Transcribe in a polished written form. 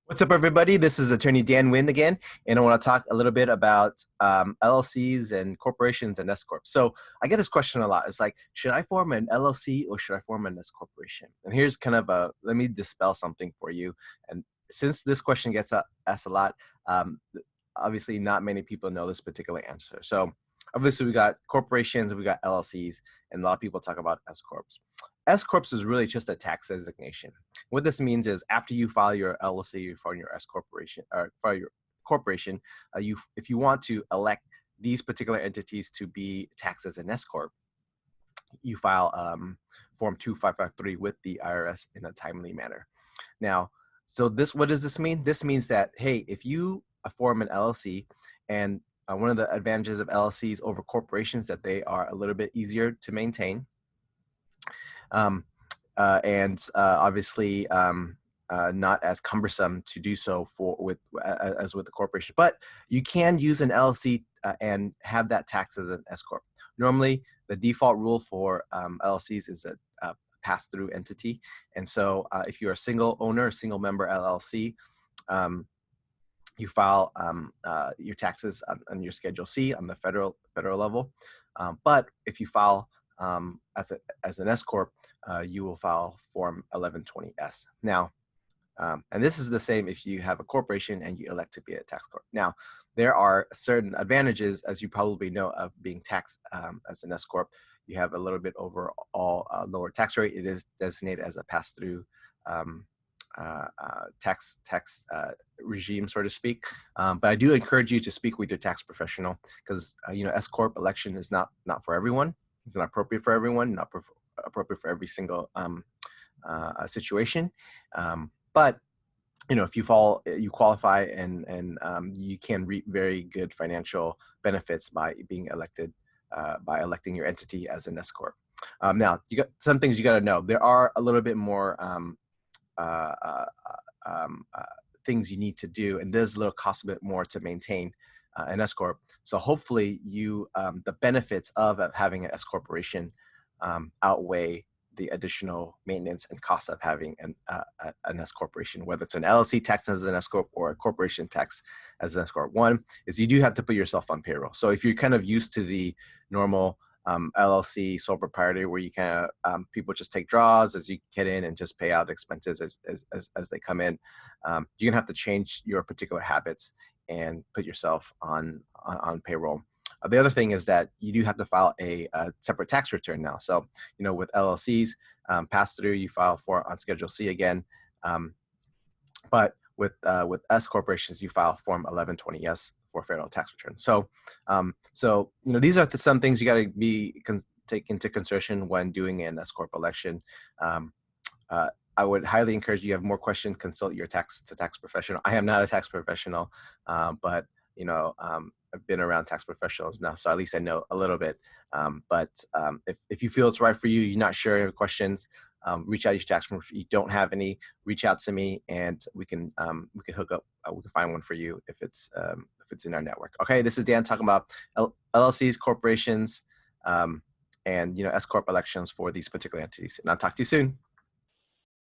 What's up, everybody? This is attorney Dan Nguyen again, and I want to talk a little bit about LLCs and corporations and S-Corp. So I get this question a lot. It's like, should I form an LLC or should I form an S-Corporation? And here's kind of let me dispel something for you. And since this question gets asked a lot, um, obviously not many people know this particular answer. So obviously we got corporations, we got LLCs, and a lot of people talk about S-Corps. S-Corps is really just a tax designation. What this means is after you file your LLC, you file your S corporation, or file your corporation, if you want to elect these particular entities to be taxed as an S corp, you file Form 2553 with the IRS in a timely manner. Now, so what does this mean? This means that, hey, if you form an LLC, and one of the advantages of LLCs over corporations that they are a little bit easier to maintain. Obviously not as cumbersome to do so as with the corporation. But you can use an LLC and have that taxed as an S corp. Normally, the default rule for LLCs is a pass-through entity, and so if you're a single owner, single member LLC, you file your taxes on your Schedule C on the federal level. But if you file as an S corp, you will file Form 1120S. Now, and this is the same if you have a corporation and you elect to be a tax corp. Now, there are certain advantages, as you probably know, of being taxed as an S corp. You have a little bit overall lower tax rate. It is designated as a pass-through tax regime, so to speak. But I do encourage you to speak with your tax professional, because S corp election is not for everyone. It's not appropriate for everyone, not appropriate for every single situation. But if you qualify, and you can reap very good financial benefits by being elected, by electing your entity as an S corp. Now, you got some things you got to know. There are a little bit more things you need to do, and there's a little cost a bit more to maintain an S corp. So hopefully the benefits of having an S corporation outweigh the additional maintenance and cost of having an S corporation, whether it's an LLC tax as an S corp or a corporation tax as an S corp. One is you do have to put yourself on payroll. So if you're kind of used to the normal LLC sole proprietor, where you kind of people just take draws as you get in and just pay out expenses as they come in, you're gonna have to change your particular habits and put yourself on payroll. The other thing is that you do have to file a separate tax return now. So with LLCs, pass through, you file on Schedule C again, but with S corporations, you file Form 1120S for federal tax return. So these are some things you got to take into consideration when doing an S corp election. I would highly encourage you have more questions, consult your tax professional. I am not a tax professional, but I've been around tax professionals now, so at least I know a little bit. If you feel it's right for you, you're not sure, you have questions, reach out to your tax professional. If you don't have any, reach out to me, and we can hook up. We can find one for you if it's in our network. Okay, this is Dan talking about LLCs, corporations, and S corp elections for these particular entities. And I'll talk to you soon.